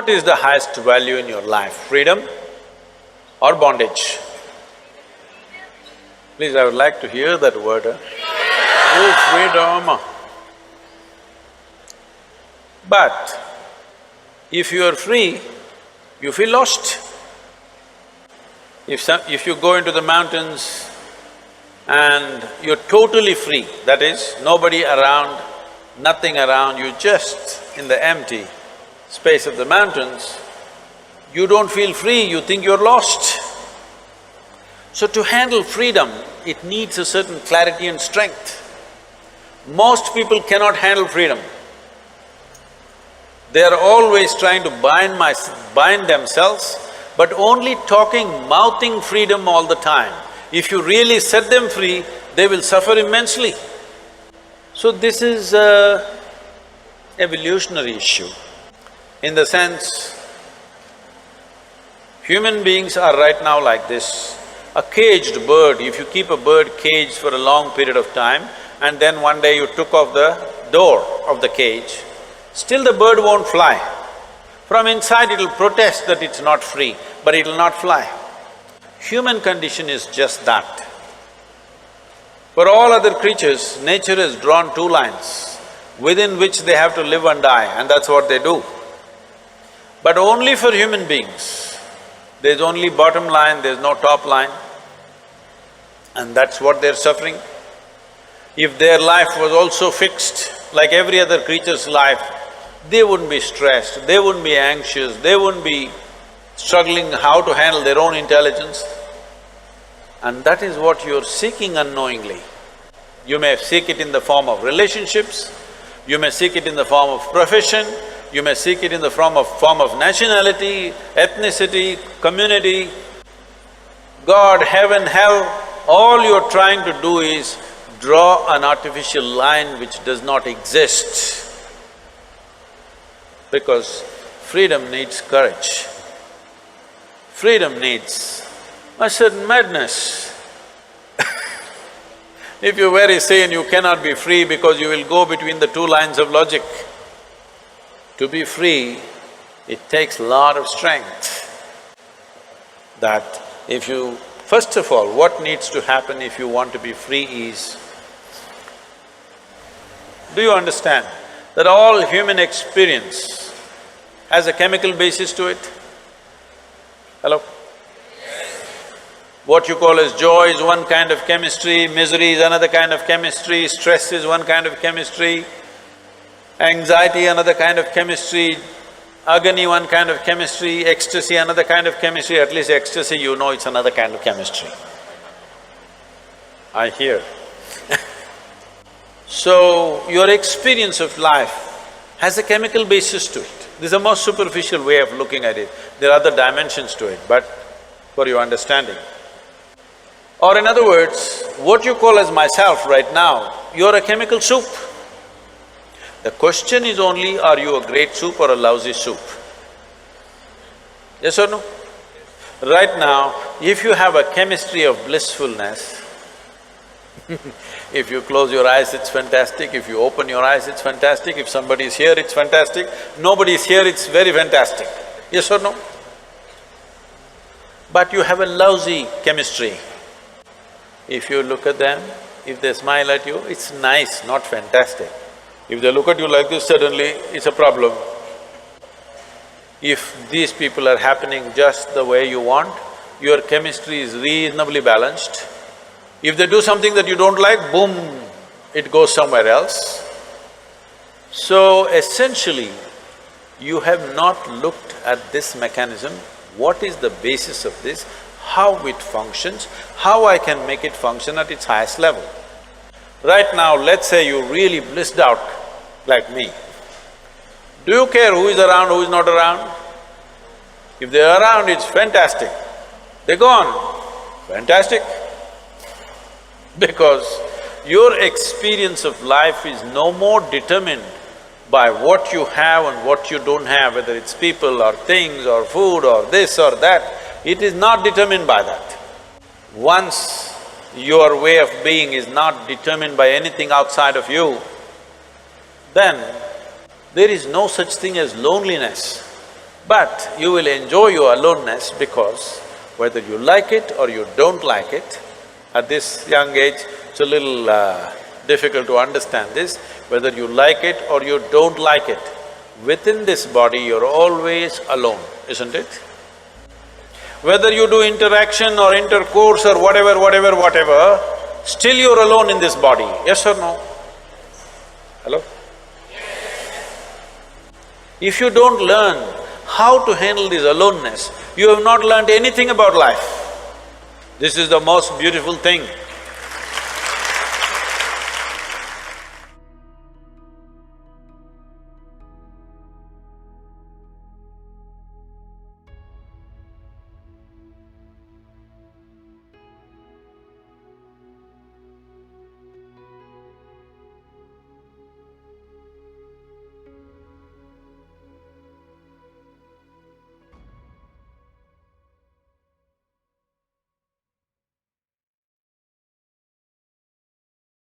What is the highest value in your life, freedom or bondage? Please, I would like to hear that word. Oh, freedom! But if you are free, you feel lost. If you go into the mountains and you're totally free, that is, nobody around, nothing around, you're just in the empty space of the mountains, you don't feel free, you think you're lost. So to handle freedom, it needs a certain clarity and strength. Most people cannot handle freedom. They are always trying to bind themselves, but only talking, mouthing freedom all the time. If you really set them free, they will suffer immensely. So this is an evolutionary issue, in the sense, human beings are right now like this. A caged bird, if you keep a bird caged for a long period of time and then one day you took off the door of the cage, still the bird won't fly. From inside it'll protest that it's not free, but it'll not fly. Human condition is just that. For all other creatures, nature has drawn two lines within which they have to live and die, and that's what they do. But only for human beings, there's only bottom line, there's no top line, and that's what they're suffering. If their life was also fixed like every other creature's life, they wouldn't be stressed, they wouldn't be anxious, they wouldn't be struggling how to handle their own intelligence. And that is what you're seeking unknowingly. You may seek it in the form of relationships, you may seek it in the form of profession, you may seek it in the form of nationality, ethnicity, community, God, heaven, hell. All you're trying to do is draw an artificial line which does not exist. Because freedom needs courage. Freedom needs a certain madness. If you're very sane, you cannot be free because you will go between the two lines of logic. To be free, it takes a lot of strength. That if you… First of all, what needs to happen if you want to be free is, do you understand that all human experience has a chemical basis to it? Hello? What you call as joy is one kind of chemistry, misery is another kind of chemistry, stress is one kind of chemistry, anxiety another kind of chemistry, agony one kind of chemistry, ecstasy another kind of chemistry. At least ecstasy, you know it's another kind of chemistry. I hear. So, your experience of life has a chemical basis to it. This is the most superficial way of looking at it. There are other dimensions to it, but for your understanding. Or in other words, what you call as myself right now, you're a chemical soup. The question is only, are you a great soup or a lousy soup? Yes or no? Right now, if you have a chemistry of blissfulness, if you close your eyes, it's fantastic, if you open your eyes, it's fantastic, if somebody is here, it's fantastic, nobody is here, it's very fantastic. Yes or no? But you have a lousy chemistry. If you look at them, if they smile at you, it's nice, not fantastic. If they look at you like this, suddenly it's a problem. If these people are happening just the way you want, your chemistry is reasonably balanced. If they do something that you don't like, boom, it goes somewhere else. So essentially, you have not looked at this mechanism, what is the basis of this, how it functions, how I can make it function at its highest level. Right now, let's say you really blissed out like me. Do you care who is around, who is not around? If they're around, it's fantastic. They're gone, fantastic. Because your experience of life is no more determined by what you have and what you don't have, whether it's people or things or food or this or that. It is not determined by that. Once your way of being is not determined by anything outside of you, then there is no such thing as loneliness. But you will enjoy your aloneness because whether you like it or you don't like it, at this young age, it's a little difficult to understand this, whether you like it or you don't like it, within this body you're always alone, isn't it? Whether you do interaction or intercourse or whatever, still you're alone in this body, yes or no? Hello? If you don't learn how to handle this aloneness, you have not learned anything about life. This is the most beautiful thing.